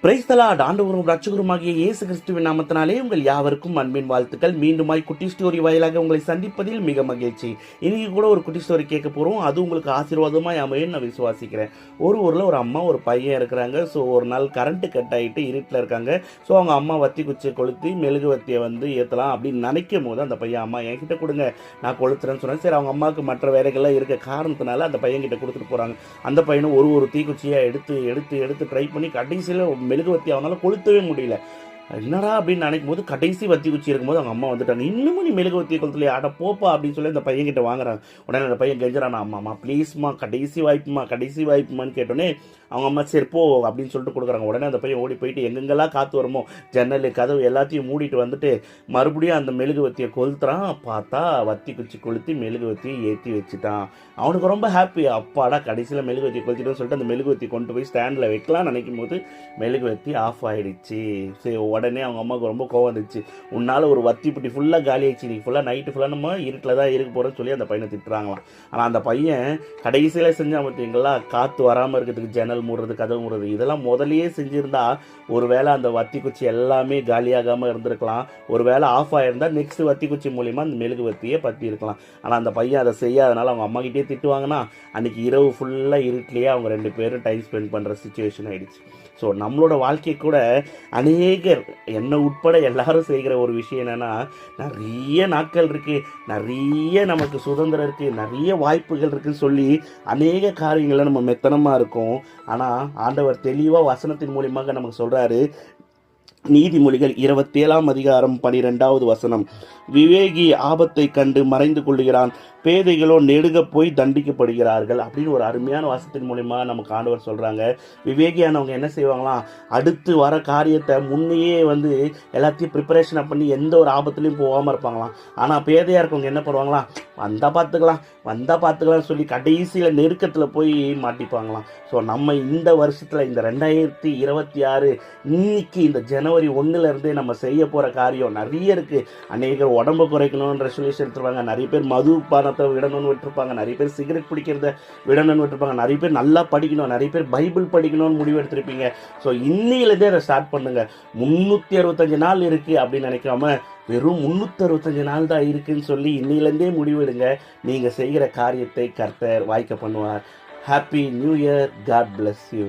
Praise the Lord. ஆண்டவரும் ரட்சகருமாகிய இயேசு கிறிஸ்துவின் நாமத்தினாலே உங்கள் யாவருக்கும் அன்பின் வாழ்த்துக்கள். மீண்டுமாய் குட்டி ஸ்டோரி வாயிலாக உங்களை சந்திப்பதில் மிக மகிழ்ச்சி. இன்னைக்கு கூட ஒரு குட்டி ஸ்டோரி கேட்க போகிறோம். அது உங்களுக்கு ஆசீர்வாதமாக அமையும் நான் விசுவாசிக்கிறேன். ஒரு ஊரில் ஒரு அம்மா ஒரு பையன் இருக்கிறாங்க. ஸோ ஒரு நாள் கரண்ட்டு கட் ஆகிட்டு இருட்டில் இருக்காங்க. ஸோ அவங்க அம்மா வத்தி குச்சியை கொளுத்தி மெழுகுவத்தியை ஏற்றலாம் அப்படின்னு நினைக்கும் போது அந்த பையன் அம்மா என்கிட்ட கொடுங்க நான் கொளுத்துறேன்னு சொன்னேன். சரி, அவங்க அம்மாவுக்கு மற்ற வேலைகள்லாம் இருக்க காரணத்தினால அந்த பையன்கிட்ட கொடுத்துட்டு போகிறாங்க. அந்த பையனும் ஒரு தீக்குச்சியை எடுத்து ட்ரை பண்ணி கடைசியில் மெழுகுவத்தி அவனால கொளுத்தவே முடியல. என்னடா அப்படின்னு நினைக்கும் போது கடைசி வத்தி குச்சி இருக்கும்போது அவங்க அம்மா வந்துட்டாங்க. இன்னமும் நீ மெழுகுவத்தி கொளுத்தலையே, ஆட போப்பா அப்படின்னு சொல்லி அந்த பையன் கிட்ட வாங்குறாங்க. உடனே அந்த பையன் கெஞ்சுறானா, அம்மா ப்ளீஸ்மா கடைசி வாய்ப்புமான்னு கேட்டோன்னே அவங்க அம்மா சரி போ அப்படின்னு சொல்லிட்டு கொடுக்குறாங்க. உடனே அந்த பையன் ஓடி போயிட்டு எங்கெங்கெல்லாம் காற்று வருமோ ஜன்னல் கதவு எல்லாத்தையும் மூடிட்டு வந்துட்டு மறுபடியும் அந்த மெழுகுவத்தியை கொளுத்துறான். பார்த்தா வத்தி குச்சி கொளுத்தி மெழுகுவத்தியை ஏற்றி வச்சுட்டான். அவனுக்கு ரொம்ப ஹாப்பி. அப்பாடா கடைசியில் மெழுகுவத்தியை கொளுத்திட்டோன்னு சொல்லிட்டு அந்த மெழுகுவத்தி கொண்டு போய் ஸ்டாண்டில் வைக்கலாம்னு நினைக்கும் போது மெழுகுவத்தி ஆஃப் ஆகிடுச்சு. சரி, உடனே அவங்க அம்மாவுக்கு ரொம்ப கோவம் வந்துச்சு. உன்னால் ஒரு வத்தி புட்டி ஃபுல்லாக காலி ஆயிடுச்சு, நீ இருட்டில் நம்ம இருட்டில் தான் இருக்க போகிறேன்னு சொல்லி அந்த பையனை திட்டுறாங்களாம். ஆனால் அந்த பையன் கடைசியில் செஞ்சால் பார்த்தீங்களா, காற்று வராமல் இருக்கிறதுக்கு ஜன்னல் மூடுறது கதவு மூடுறது இதெல்லாம் முதலையே செஞ்சுருந்தா ஒருவேளை அந்த வத்தி குச்சி எல்லாமே காலியாகாமல் இருந்திருக்கலாம். ஒருவேளை ஆஃப் ஆகிருந்தா நெக்ஸ்ட் வத்தி குச்சி மூலிமா அந்த மெழுகுவத்தியே பற்றி இருக்கலாம். ஆனால் அந்த பையன் அதை செய்யாதனால அவங்க அம்மா கிட்டே திட்டுவாங்கன்னா அன்றைக்கி இரவு ஃபுல்லாக இருட்டிலேயே அவங்க 2 பேரும் டைம் ஸ்பெண்ட் பண்ணுற சுச்சுவேஷன் ஆகிடுச்சு. ஸோ நம்மளோட வாழ்க்கை கூட அநேகர் என்னை உட்பட எல்லாரும் செய்கிற ஒரு விஷயம் என்னென்னா, நிறைய நாட்கள் இருக்குது, நிறைய நமக்கு சுதந்திரம் இருக்குது, நிறைய வாய்ப்புகள் இருக்குதுன்னு சொல்லி அநேக காரியங்களை நம்ம மெத்தனமாக இருக்கோம். ஆனால் ஆண்டவர் தெளிவாக வசனத்தின் மூலியமாக நமக்கு சொல்கிறாரு. நீதிமொழிகள் 27:12 விவேகி ஆபத்தை கண்டு மறைந்து கொள்கிறான், பேதைகளோ நெடுக போய் தண்டிக்கப்படுகிறார்கள் அப்படின்னு ஒரு அருமையான வாசத்தின் மூலிமா நமக்கு ஆண்டவர் சொல்கிறாங்க. விவேகியானவங்க என்ன செய்வாங்களாம், அடுத்து வர காரியத்தை முன்னையே எல்லாத்தையும் ப்ரிப்பரேஷனை பண்ணி எந்த ஒரு ஆபத்துலையும் போகாமல் இருப்பாங்களாம். ஆனால் பேதையாக இருக்கவங்க என்ன பண்ணுவாங்களாம், வந்தால் பார்த்துக்கலாம் சொல்லி கடைசியில் நெருக்கத்தில் போய் மாட்டிப்பாங்களாம். ஸோ நம்ம இந்த வருஷத்தில் இந்த 2026 இன்னைக்கு இந்த ஜனவரி 1 நம்ம செய்ய போகிற காரியம் நிறைய இருக்குது. அநேகர் உடம்பு குறைக்கணும்னு ரெசல்யூஷன் எடுத்துருவாங்க, நிறைய பேர் மதுபானத்தை விடணும்னு விட்டுருப்பாங்க, நிறைய பேர் சிகரெட் பிடிக்கிறத விடணும்னு விட்டுருப்பாங்க, நிறைய பேர் நல்லா படிக்கணும், நிறைய பேர் பைபிள் படிக்கணும்னு முடிவு எடுத்திருப்பீங்க. ஸோ இன்னையிலேருந்தே அதை ஸ்டார்ட் பண்ணுங்கள். 365 நாள் இருக்குது அப்படின்னு நினைக்காம வெறும் 365 நாள் தான் இருக்குன்னு சொல்லி இன்னையிலேருந்தே முடிவெடுங்க. நீங்கள் செய்கிற காரியத்தை கர்த்தர் வாய்க்க பண்ணுவார். Happy new year. God bless you.